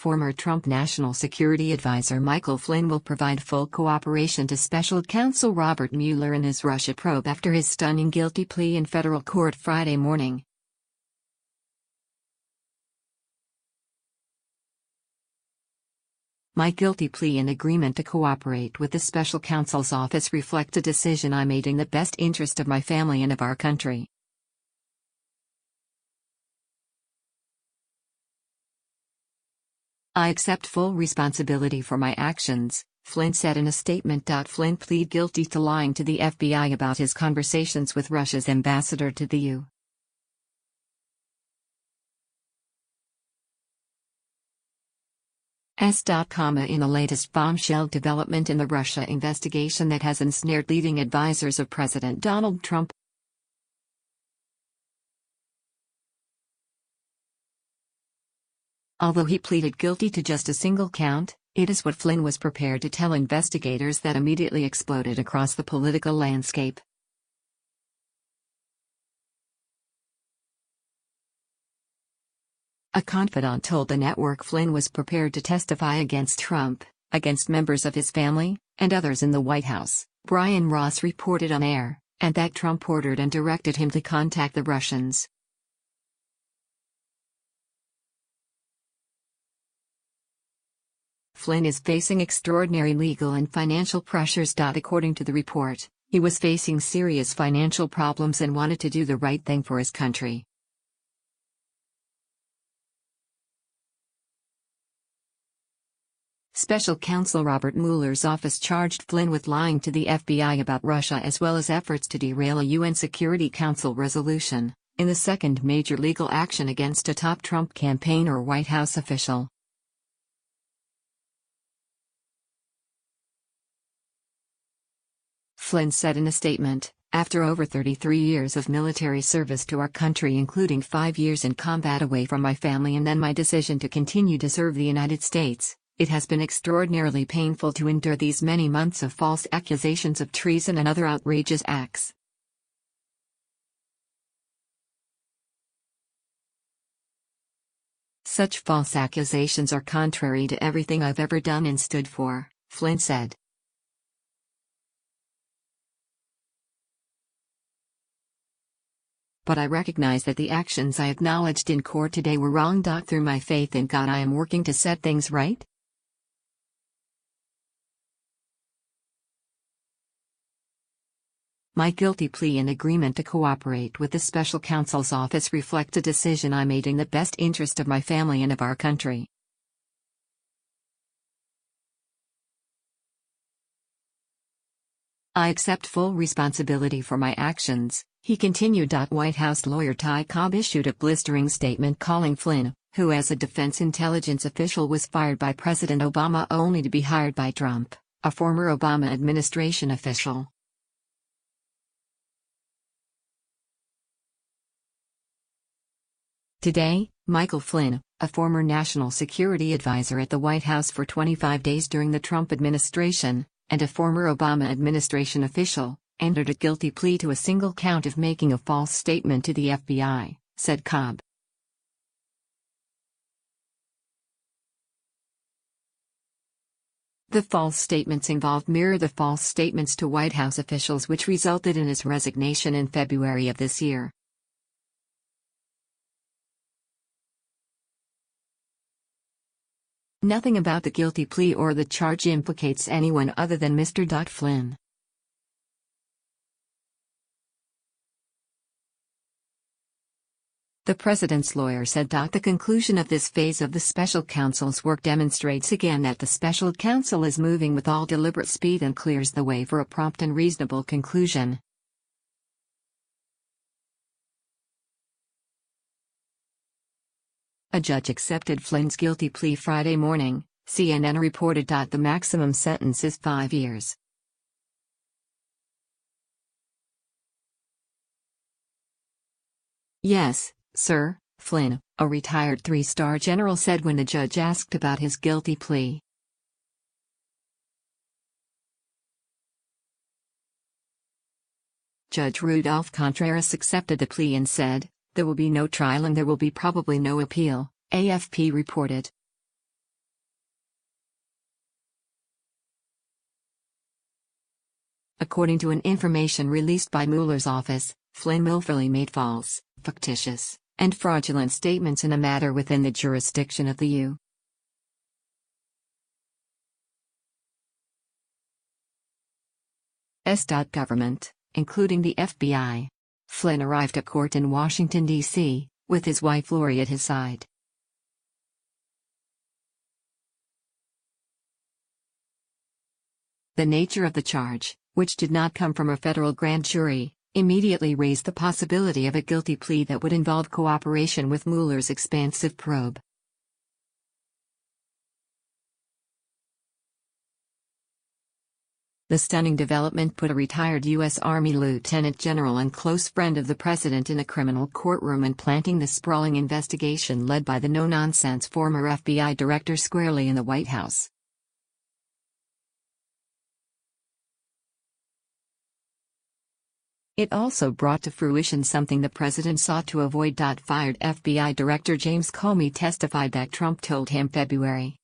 Former Trump National Security Advisor Michael Flynn will provide full cooperation to Special Counsel Robert Mueller in his Russia probe after his stunning guilty plea in federal court Friday morning. My guilty plea and agreement to cooperate with the Special Counsel's office reflect a decision I made in the best interest of my family and of our country. I accept full responsibility for my actions, Flynn said in a statement.Flynn pleaded guilty to lying to the FBI about his conversations with Russia's ambassador to the U.S. In the latest bombshell development in the Russia investigation that has ensnared leading advisors of President Donald Trump. Although he pleaded guilty to just a single count, it is what Flynn was prepared to tell investigators that immediately exploded across the political landscape. A confidant told the network Flynn was prepared to testify against Trump, against members of his family, and others in the White House, Brian Ross reported on air, and that Trump ordered and directed him to contact the Russians. Flynn is facing extraordinary legal and financial pressures. According to the report, he was facing serious financial problems and wanted to do the right thing for his country. Special Counsel Robert Mueller's office charged Flynn with lying to the FBI about Russia as well as efforts to derail a UN Security Council resolution, in the second major legal action against a top Trump campaign or White House official. Flynn said in a statement, "After over 33 years of military service to our country, including 5 years in combat away from my family and then my decision to continue to serve the United States, it has been extraordinarily painful to endure these many months of false accusations of treason and other outrageous acts. Such false accusations are contrary to everything I've ever done and stood for," Flynn said. "But I recognize that the actions I acknowledged in court today were wrong. Through my faith in God, I am working to set things right." My guilty plea and agreement to cooperate with the Special Counsel's office reflect a decision I made in the best interest of my family and of our country. I accept full responsibility for my actions, he continued. White House lawyer Ty Cobb issued a blistering statement calling Flynn, who as a defense intelligence official was fired by President Obama only to be hired by Trump, a former Obama administration official. Today, Michael Flynn, a former national security advisor at the White House for 25 days during the Trump administration, and a former Obama administration official, entered a guilty plea to a single count of making a false statement to the FBI, said Cobb. The false statements involved mirror the false statements to White House officials which resulted in his resignation in February of this year. Nothing about the guilty plea or the charge implicates anyone other than Mr.Flynn. The president's lawyer said. The conclusion of this phase of the special counsel's work demonstrates again that the special counsel is moving with all deliberate speed and clears the way for a prompt and reasonable conclusion. A judge accepted Flynn's guilty plea Friday morning, CNN reported. The maximum sentence is 5 years. "Yes, sir," Flynn, a retired 3-star general said when the judge asked about his guilty plea. Judge Rudolph Contreras accepted the plea and said, "There will be no trial and there will be probably no appeal," AFP reported. According to an information released by Mueller's office, Flynn willfully made false, fictitious, and fraudulent statements in a matter within the jurisdiction of the U.S. government, including the FBI. Flynn arrived at court in Washington, D.C., with his wife Lori at his side. The nature of the charge, which did not come from a federal grand jury, immediately raised the possibility of a guilty plea that would involve cooperation with Mueller's expansive probe. The stunning development put a retired U.S. Army lieutenant general and close friend of the president in a criminal courtroom and planting the sprawling investigation led by the no-nonsense former FBI director squarely in the White House. It also brought to fruition something the president sought to avoid. Fired FBI Director James Comey testified that Trump told him February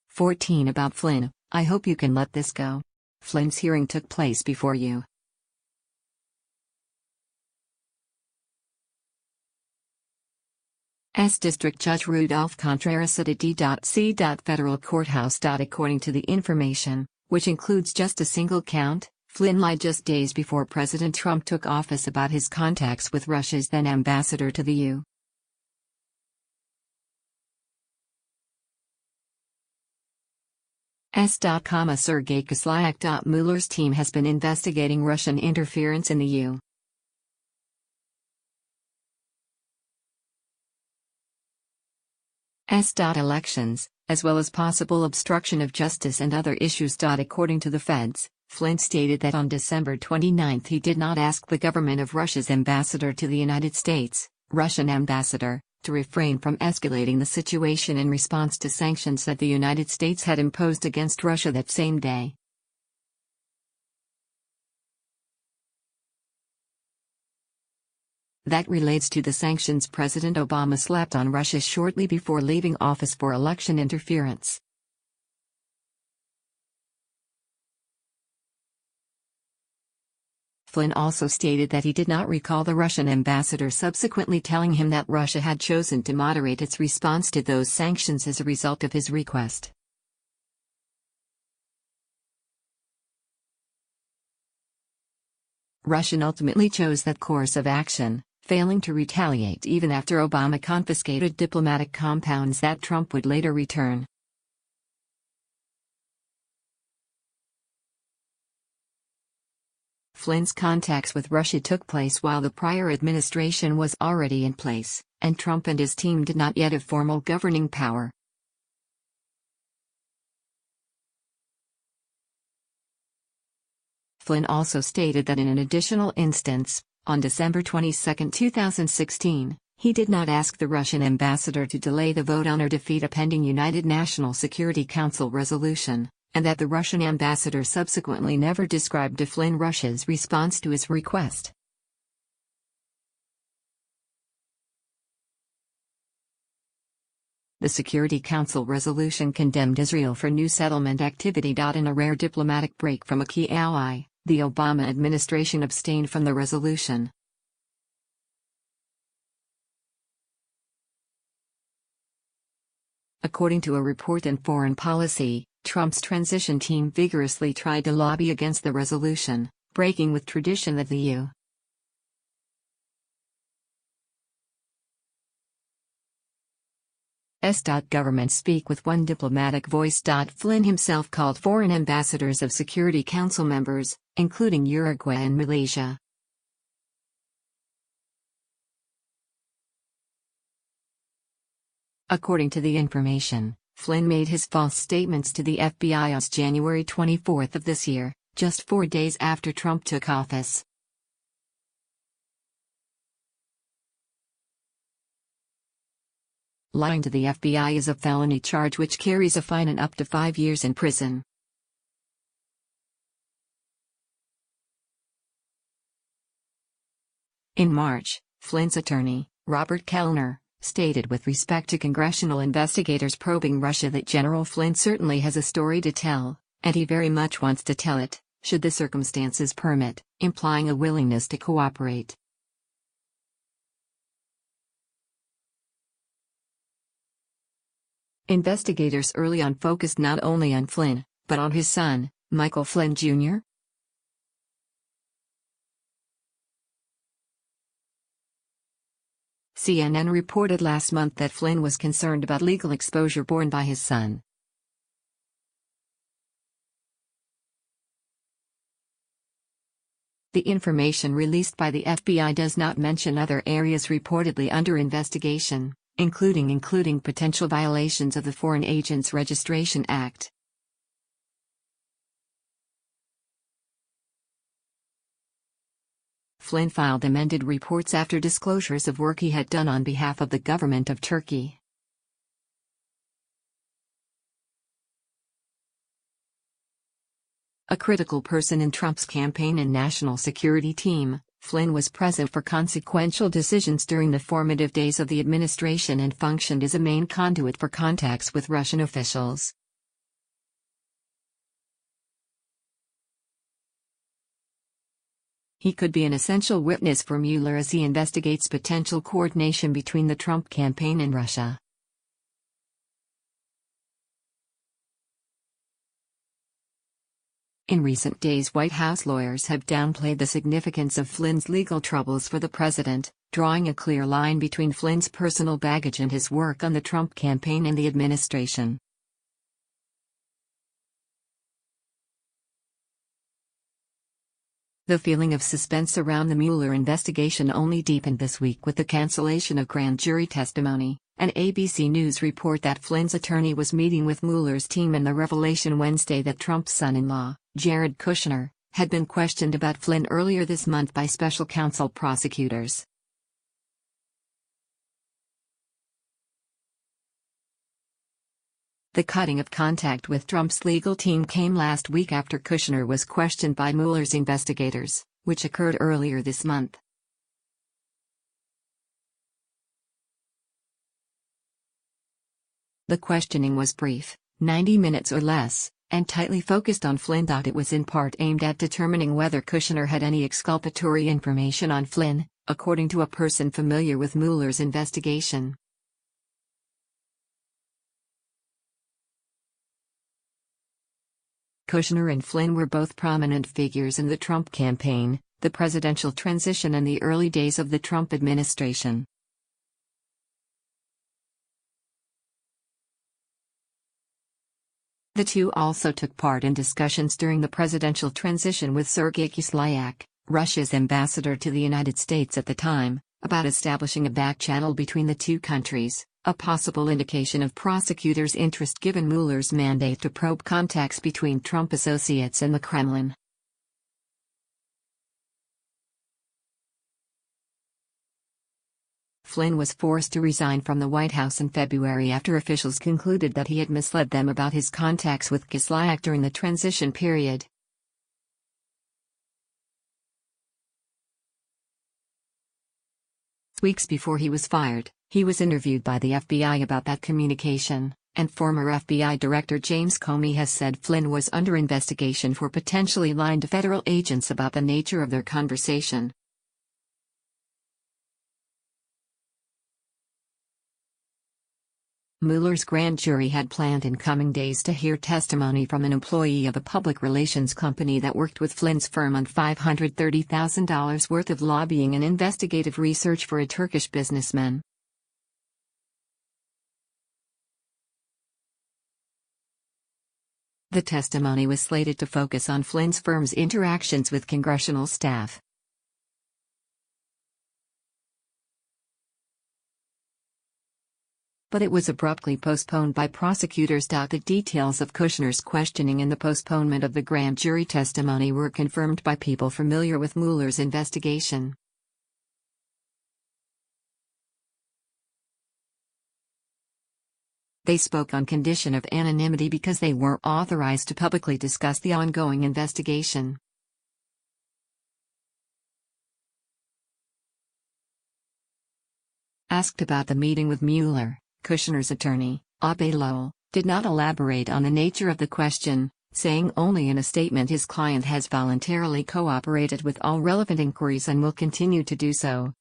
14 about Flynn, "I hope you can let this go. Flynn's hearing took place before you. District Judge Rudolph Contreras at a D.C. Federal Courthouse. According to the information, which includes just a single count, Flynn lied just days before President Trump took office about his contacts with Russia's then ambassador to the U.S. Sergei Kislyak. Mueller's team has been investigating Russian interference in the U.S. Elections, as well as possible obstruction of justice and other issues. According to the feds, Flynn stated that on December 29 he did not ask the government of Russia's ambassador to the United States, Russian ambassador, to refrain from escalating the situation in response to sanctions that the United States had imposed against Russia that same day. That relates to the sanctions President Obama slapped on Russia shortly before leaving office for election interference. Flynn also stated that he did not recall the Russian ambassador subsequently telling him that Russia had chosen to moderate its response to those sanctions as a result of his request. Russia ultimately chose that course of action, failing to retaliate even after Obama confiscated diplomatic compounds that Trump would later return. Flynn's contacts with Russia took place while the prior administration was already in place, and Trump and his team did not yet have formal governing power. Flynn also stated that in an additional instance, on December 22, 2016, he did not ask the Russian ambassador to delay the vote on or defeat a pending United National Security Council resolution, and that the Russian ambassador subsequently never described to Flynn Russia's response to his request. The Security Council resolution condemned Israel for new settlement activity. In a rare diplomatic break from a key ally, the Obama administration abstained from the resolution. According to a report in Foreign Policy, Trump's transition team vigorously tried to lobby against the resolution, breaking with tradition that the U.S. government speak with one diplomatic voice. Flynn himself called foreign ambassadors of Security Council members, including Uruguay and Malaysia. According to the information, Flynn made his false statements to the FBI on January 24 of this year, just 4 days after Trump took office. Lying to the FBI is a felony charge which carries a fine and up to 5 years in prison. In March, Flynn's attorney, Robert Mueller, stated with respect to congressional investigators probing Russia that General Flynn certainly has a story to tell, and he very much wants to tell it, should the circumstances permit, implying a willingness to cooperate. Investigators early on focused not only on Flynn, but on his son, Michael Flynn Jr. CNN reported last month that Flynn was concerned about legal exposure borne by his son. The information released by the FBI does not mention other areas reportedly under investigation, including potential violations of the Foreign Agents Registration Act. Flynn filed amended reports after disclosures of work he had done on behalf of the government of Turkey. A critical person in Trump's campaign and national security team, Flynn was present for consequential decisions during the formative days of the administration and functioned as a main conduit for contacts with Russian officials. He could be an essential witness for Mueller as he investigates potential coordination between the Trump campaign and Russia. In recent days, White House lawyers have downplayed the significance of Flynn's legal troubles for the president, drawing a clear line between Flynn's personal baggage and his work on the Trump campaign and the administration. The feeling of suspense around the Mueller investigation only deepened this week with the cancellation of grand jury testimony. An ABC News report that Flynn's attorney was meeting with Mueller's team and the revelation Wednesday that Trump's son-in-law, Jared Kushner, had been questioned about Flynn earlier this month by special counsel prosecutors. The cutting of contact with Trump's legal team came last week after Kushner was questioned by Mueller's investigators, which occurred earlier this month. The questioning was brief, 90 minutes or less, and tightly focused on Flynn. It was in part aimed at determining whether Kushner had any exculpatory information on Flynn, according to a person familiar with Mueller's investigation. Kushner and Flynn were both prominent figures in the Trump campaign, the presidential transition and the early days of the Trump administration. The two also took part in discussions during the presidential transition with Sergei Kislyak, Russia's ambassador to the United States at the time, about establishing a back channel between the two countries, a possible indication of prosecutors' interest given Mueller's mandate to probe contacts between Trump associates and the Kremlin. Flynn was forced to resign from the White House in February after officials concluded that he had misled them about his contacts with Kislyak during the transition period. Weeks before he was fired, he was interviewed by the FBI about that communication, and former FBI Director James Comey has said Flynn was under investigation for potentially lying to federal agents about the nature of their conversation. Mueller's grand jury had planned in coming days to hear testimony from an employee of a public relations company that worked with Flynn's firm on $530,000 worth of lobbying and investigative research for a Turkish businessman. The testimony was slated to focus on Flynn's firm's interactions with congressional staff. But it was abruptly postponed by prosecutors. The details of Kushner's questioning and the postponement of the grand jury testimony were confirmed by people familiar with Mueller's investigation. They spoke on condition of anonymity because they weren't authorized to publicly discuss the ongoing investigation. Asked about the meeting with Mueller, Kushner's attorney, Although, did not elaborate on the nature of the question, saying only in a statement his client has voluntarily cooperated with all relevant inquiries and will continue to do so.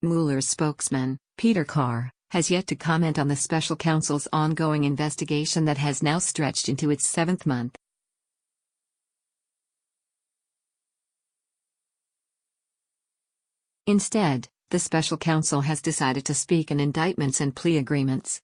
Mueller's spokesman, Peter Carr, has yet to comment on the special counsel's ongoing investigation that has now stretched into its 7th month. Instead, the special counsel has decided to speak in indictments and plea agreements.